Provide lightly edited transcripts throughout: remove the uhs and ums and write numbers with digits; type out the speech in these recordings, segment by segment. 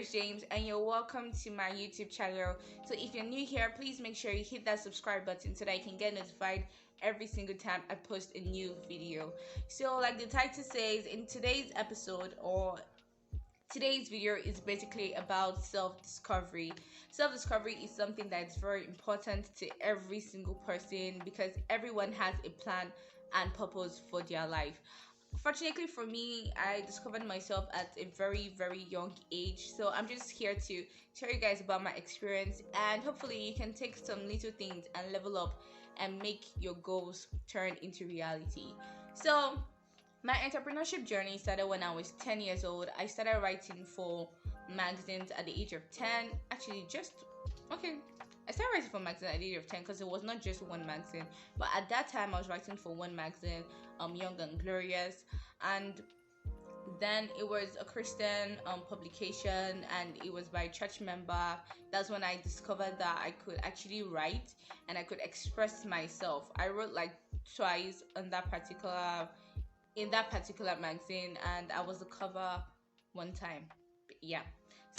is James, and you're welcome to my YouTube channel. So if you're new here, please make sure you hit that subscribe button so that you can get notified every single time I post a new video. So like the title says, in today's episode or today's video is basically about self-discovery. Self-discovery is something that's very important to every single person because everyone has a plan and purpose for their life. Fortunately for me, I discovered myself at a very, very young age. So I'm just here to tell you guys about my experience, and hopefully you can take some little things and level up and make your goals turn into reality. So my entrepreneurship journey started when I was 10 years old. I started writing for magazines at the age of 10. I started writing for magazines at the age of 10 because it was not just one magazine. But at that time, I was writing for one magazine, Young and Glorious. And then it was a Christian publication, and it was by a church member. That's when I discovered that I could actually write and I could express myself. I wrote like twice in that particular magazine, and I was the cover one time. Yeah.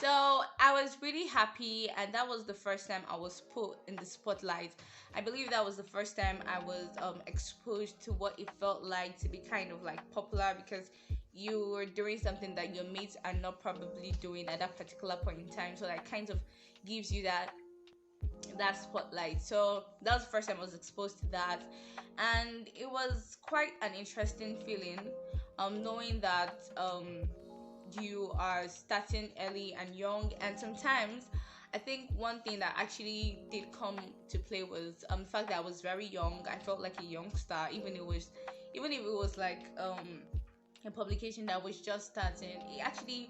So I was really happy, and that was the first time I was put in the spotlight. I believe that was the first time I was exposed to what it felt like to be kind of like popular, because you were doing something that your mates are not probably doing at that particular point in time. So that kind of gives you that spotlight. So that was the first time I was exposed to that, and it was quite an interesting feeling, knowing that you are starting early and young. And sometimes I think one thing that actually did come to play was the fact that I was very young. I felt like a youngster, even if it was like a publication that was just starting. It actually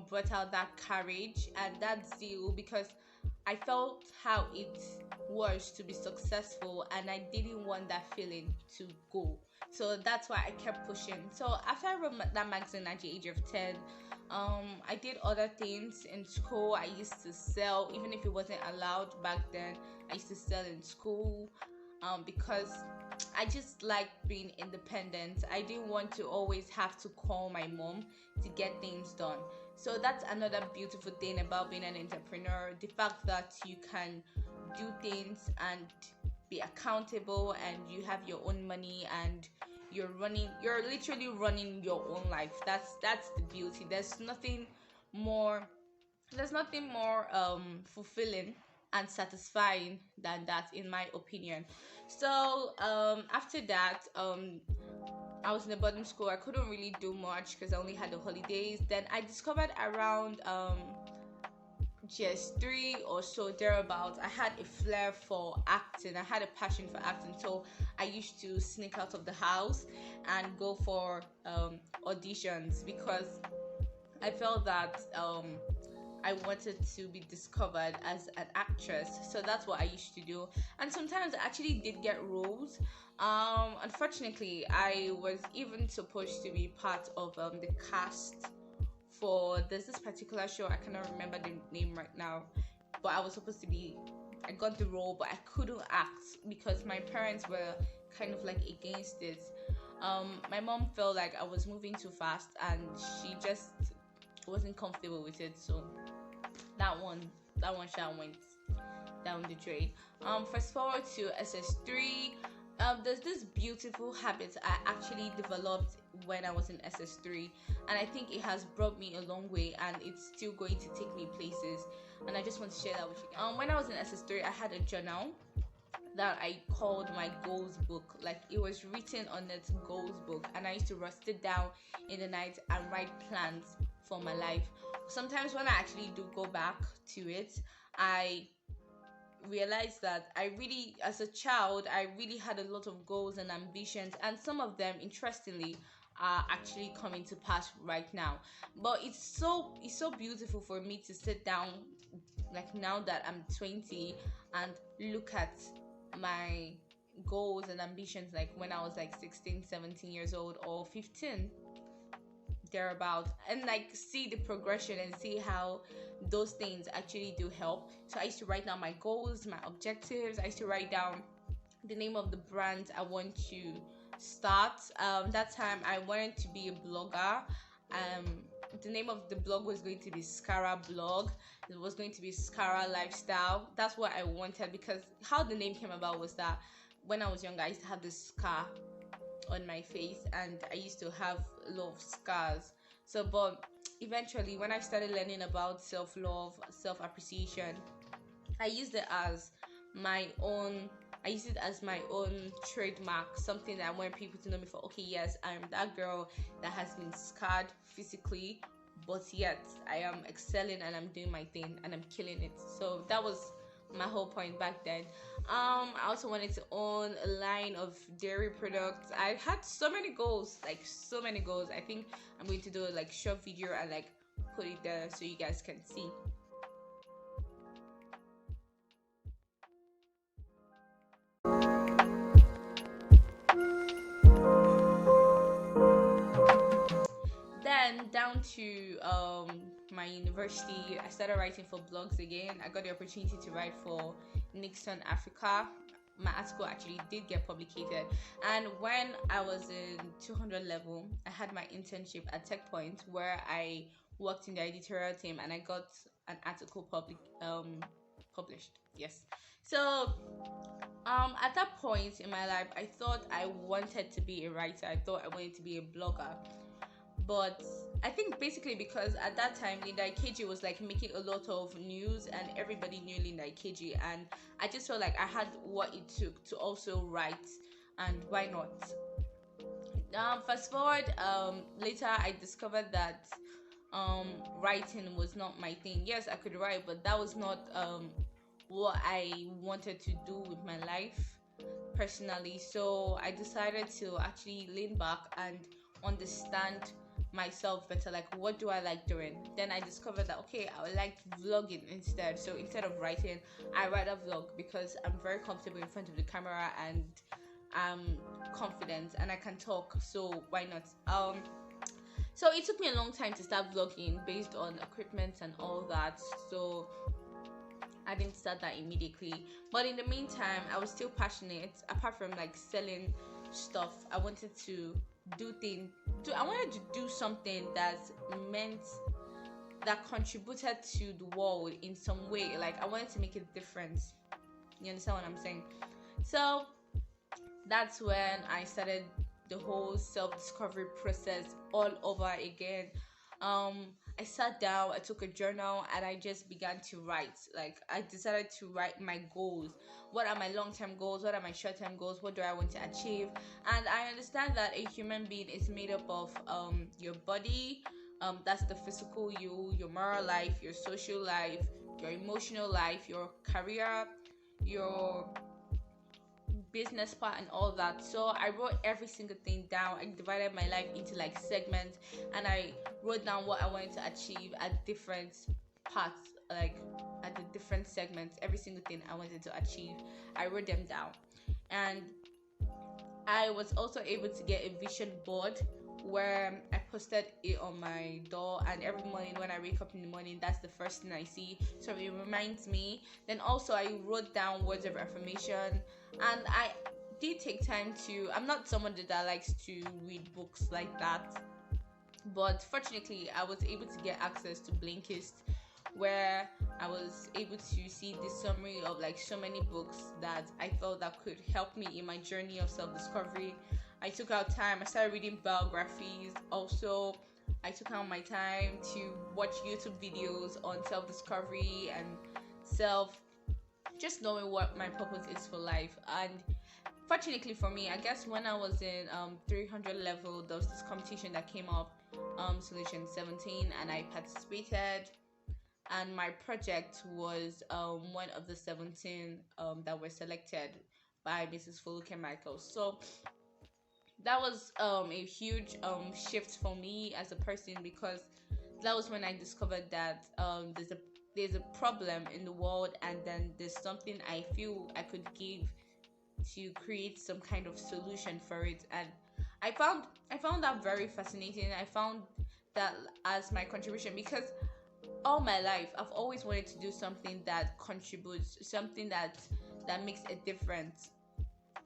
brought out that courage and that zeal, because I felt how it was to be successful, and I didn't want that feeling to go. So that's why I kept pushing. So after I wrote that magazine at the age of 10, I did other things in school. I used to sell, even if it wasn't allowed back then. I used to sell in school because I just liked being independent. I didn't want to always have to call my mom to get things done. So that's another beautiful thing about being an entrepreneur, the fact that you can do things and be accountable, and you have your own money, and you're literally running your own life. That's the beauty. There's nothing more fulfilling and satisfying than that, in my opinion. So after that, I was in a boarding school. I couldn't really do much because I only had the holidays. Then I discovered around just 3 or so thereabouts, I had a flair for acting. I had a passion for acting, so I used to sneak out of the house and go for auditions, because I felt that I wanted to be discovered as an actress. So that's what I used to do, and sometimes I actually did get roles. Unfortunately, I was even supposed to be part of the cast for this particular show. I cannot remember the name right now, but I got the role, but I couldn't act because my parents were kind of like against it. My mom felt like I was moving too fast, and she just wasn't comfortable with it. So that one shot went down the drain. Fast forward to SS3. There's this beautiful habit I actually developed when I was in SS3, and I think it has brought me a long way, and it's still going to take me places, and I just want to share that with you. When I was in SS3, I had a journal that I called my goals book. Like, it was written on its goals book, and I used to write it down in the night and write plans for my life. Sometimes when I actually do go back to it, I realized that as a child, I really had a lot of goals and ambitions, and some of them, interestingly, are actually coming to pass right now. But it's so beautiful for me to sit down, like now that I'm 20, and look at my goals and ambitions like when I was like 16, 17 years old, or 15 thereabout, and like see the progression and see how those things actually do help. So I used to write down my goals, my objectives. I used to write down the name of the brand I want to start. That time I wanted to be a blogger. the name of the blog was going to be Scara Blog. It was going to be Scara Lifestyle. That's what I wanted, because how the name came about was that when I was younger, I used to have this scar on my face, and I used to have a lot of scars. So, but eventually, when I started learning about self-love, self-appreciation, I used it as my own. I use it as my own trademark, something that I want people to know me for. Okay, yes, I'm that girl that has been scarred physically, but yet I am excelling and I'm doing my thing and I'm killing it. So that was my whole point back then. I also wanted to own a line of dairy products. I had so many goals, like so many goals. I think I'm going to do a like short video and like put it there so you guys can see. Then down to my university, I started writing for blogs again. I got the opportunity to write for Nixon Africa. My article actually did get published, and when I was in 200 level, I had my internship at Tech Point, where I worked in the editorial team, and I got an article published. Yes. So at that point in my life, I thought I wanted to be a writer. I thought I wanted to be a blogger. But I think basically because at that time Linda Ikeji was like making a lot of news and everybody knew Linda Ikeji, and I just felt like I had what it took to also write, and why not? Fast forward, later I discovered that writing was not my thing. Yes, I could write, but that was not what I wanted to do with my life personally. So I decided to actually lean back and understand myself better, like what do I like doing. Then I discovered that okay, I would like vlogging instead. So instead of writing, I rather vlog because I'm very comfortable in front of the camera and I'm confident and I can talk, so why not? So it took me a long time to start vlogging based on equipment and all that, so I didn't start that immediately. But in the meantime, I was still passionate. Apart from like selling stuff, I wanted to I wanted to do something that contributed to the world in some way. Like I wanted to make a difference. You understand what I'm saying? So that's when I started the whole self-discovery process all over again. I sat down, I took a journal, and I just began to write. Like I decided to write my goals. What are my long-term goals? What are my short-term goals? What do I want to achieve? And I understand that a human being is made up of your body, that's the physical you, your moral life, your social life, your emotional life, your career, your business part, and all that. So I wrote every single thing down. I divided my life into like segments, and I wrote down what I wanted to achieve at different parts, like at the different segments. Every single thing I wanted to achieve, I wrote them down. And I was also able to get a vision board where I posted it on my door, and every morning when I wake up in the morning, that's the first thing I see, so it reminds me. Then also I wrote down words of affirmation, and I did take time to, I'm not someone that likes to read books like that, but fortunately I was able to get access to Blinkist, where I was able to see the summary of like so many books that I felt that could help me in my journey of self-discovery. I took out time, I started reading biographies. Also, I took out my time to watch YouTube videos on self-discovery and just knowing what my purpose is for life. And fortunately for me, I guess when I was in 300 level, there was this competition that came up, Solution 17, and I participated. And my project was one of the 17 that were selected by Mrs. Foluke Michael. So that was a huge shift for me as a person, because that was when I discovered that there's a problem in the world, and then there's something I feel I could give to create some kind of solution for it. And I found that very fascinating. I found that as my contribution, because all my life I've always wanted to do something that contributes, something that makes a difference.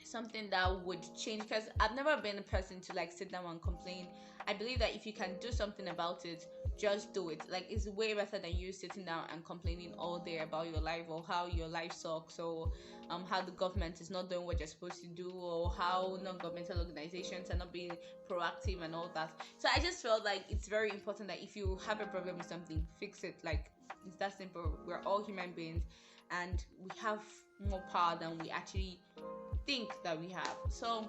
something that would change, because I've never been a person to like sit down and complain. I believe that if you can do something about it, just do it. Like, it's way better than you sitting down and complaining all day about your life, or how your life sucks, or how the government is not doing what you're supposed to do, or how non-governmental organizations are not being proactive and all that. So I just felt like it's very important that if you have a problem with something, fix it. Like, it's that simple. We're all human beings, and we have more power than we actually think that we have. So,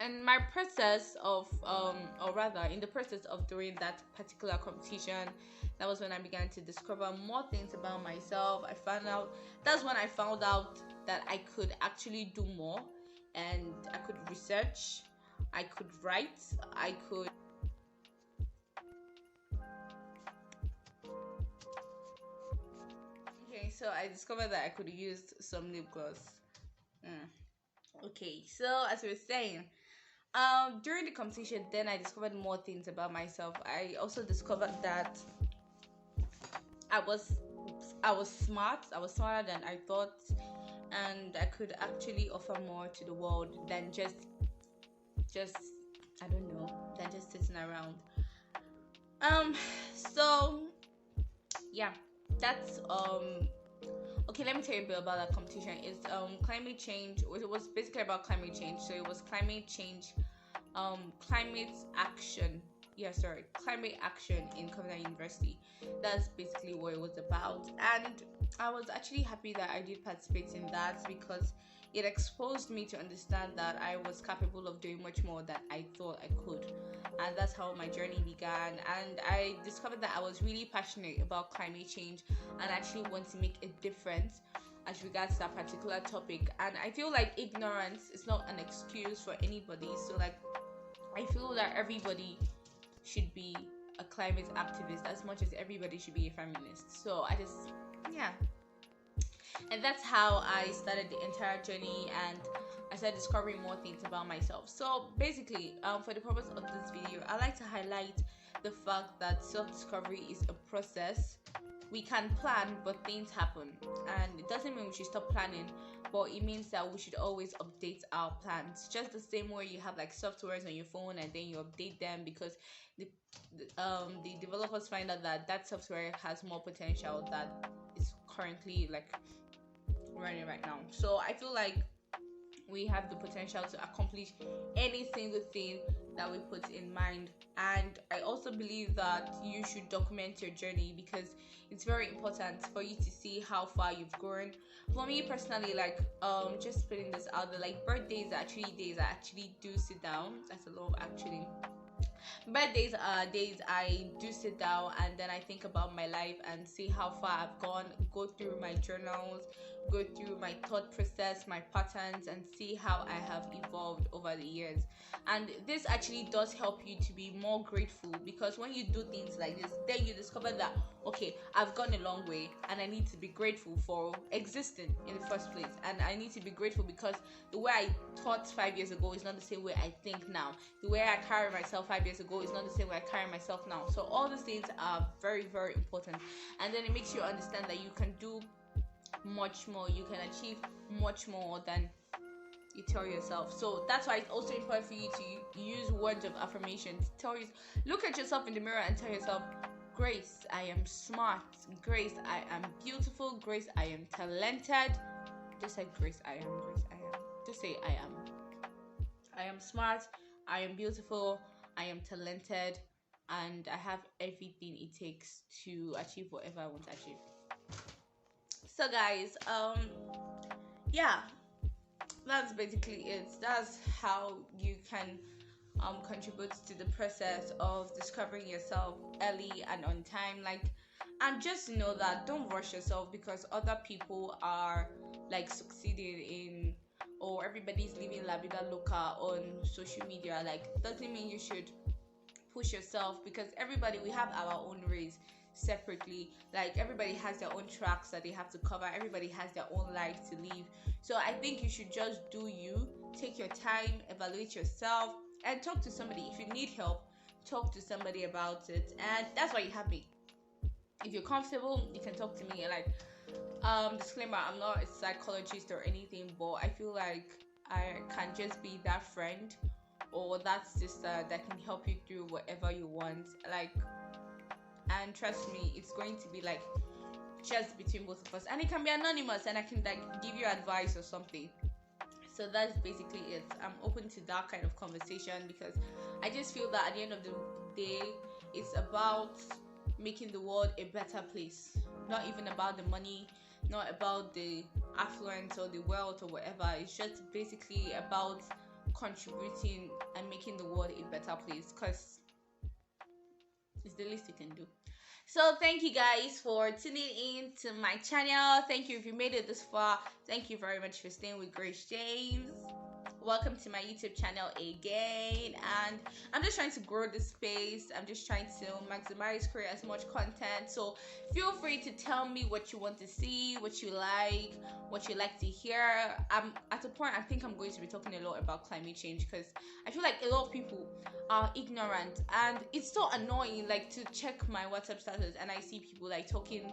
and my process of or rather in the process of doing that particular competition, that was when I began to discover more things about myself. That's when I found out that I could actually do more, and I could research, I could write, I could okay, so I discovered that I could use some lip gloss. Okay, so as we were saying, during the competition, then I discovered more things about myself. I also discovered that I was smart. I was smarter than I thought, and I could actually offer more to the world than just I don't know, than just sitting around. So yeah, that's okay, let me tell you a bit about that competition. It's climate change. It was basically about climate change. So it was climate change, climate action. Yeah, sorry, climate action in Covenant University. That's basically what it was about. And I was actually happy that I did participate in that, because it exposed me to understand that I was capable of doing much more than I thought I could. And that's how my journey began. And I discovered that I was really passionate about climate change and actually want to make a difference as regards that particular topic. And I feel like ignorance is not an excuse for anybody. So like, I feel that everybody should be a climate activist as much as everybody should be a feminist. So yeah. And that's how I started the entire journey, and I started discovering more things about myself. So basically, for the purpose of this video, I like to highlight the fact that self-discovery is a process. We can plan, but things happen, and it doesn't mean we should stop planning, but it means that we should always update our plans. Just the same way you have like softwares on your phone and then you update them because the developers find out that software has more potential that is currently like running right now. So I feel like we have the potential to accomplish any single thing that we put in mind. And I also believe that you should document your journey, because it's very important for you to see how far you've grown. For me personally, like just putting this out there, like birthdays are actually days I actually do sit down. That's a lot actually. Birthdays are days I do sit down and then I think about my life and see how far I've gone, go through my journals, go through my thought process, my patterns, and see how I have evolved over the years. And this actually does help you to be more grateful, because when you do things like this, then you discover that, okay, I've gone a long way and I need to be grateful for existing in the first place. And I need to be grateful because the way I thought 5 years ago is not the same way I think now. The way I carry myself 5 years ago is not the same way I carry myself now. So all these things are very, very important. And then it makes you understand that you can do much more, you can achieve much more than you tell yourself. So that's why it's also important for you to use words of affirmation. Look at yourself in the mirror and tell yourself, Grace, I am smart. Grace, I am beautiful. Grace, I am talented. Just say Grace, I am. Grace, I am. Just say I am. I am smart. I am beautiful. I am talented, and I have everything it takes to achieve whatever I want to achieve. So guys, yeah, that's basically it. That's how you can contribute to the process of discovering yourself early and on time. Like, and just know that don't rush yourself because other people are like succeeding in, or everybody's living la vida loca on social media. Like, doesn't mean you should push yourself, because everybody, we have our own race separately. Like, everybody has their own tracks that they have to cover. Everybody has their own life to live. So I think you should just do you, take your time, evaluate yourself, and talk to somebody. If you need help, talk to somebody about it. And that's why you have me. If you're comfortable, you can talk to me. Like, disclaimer, I'm not a psychologist or anything, but I feel like I can just be that friend or that sister that can help you through whatever you want. Like, and trust me, it's going to be like just between both of us, and it can be anonymous, and I can like give you advice or something. So that's basically it. I'm open to that kind of conversation because I just feel that at the end of the day, it's about making the world a better place. Not even about the money, not about the affluence or the wealth or whatever. It's just basically about contributing and making the world a better place, because it's the least you can do. So thank you guys for tuning in to my channel. Thank you if you made it this far. Thank you very much for staying with Grace James. Welcome to my YouTube channel again, and I'm just trying to grow this space. I'm just trying to maximize, create as much content. So feel free to tell me what you want to see, what you like to hear. I'm at a point I think I'm going to be talking a lot about climate change, because I feel like a lot of people are ignorant, and it's so annoying like to check my WhatsApp status and I see people like talking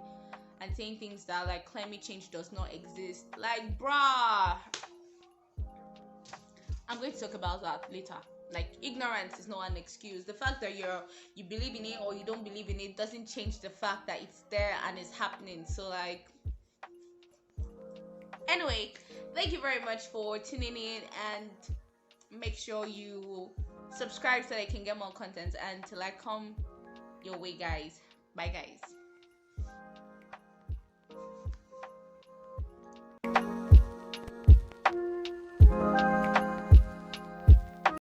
and saying things that like climate change does not exist. Like, bruh, I'm going to talk about that later. Like, ignorance is not an excuse. The fact that you believe in it or you don't believe in it doesn't change the fact that it's there and it's happening. So like, anyway, thank you very much for tuning in, and make sure you subscribe so that I can get more content, and till I come your way, guys. Bye guys.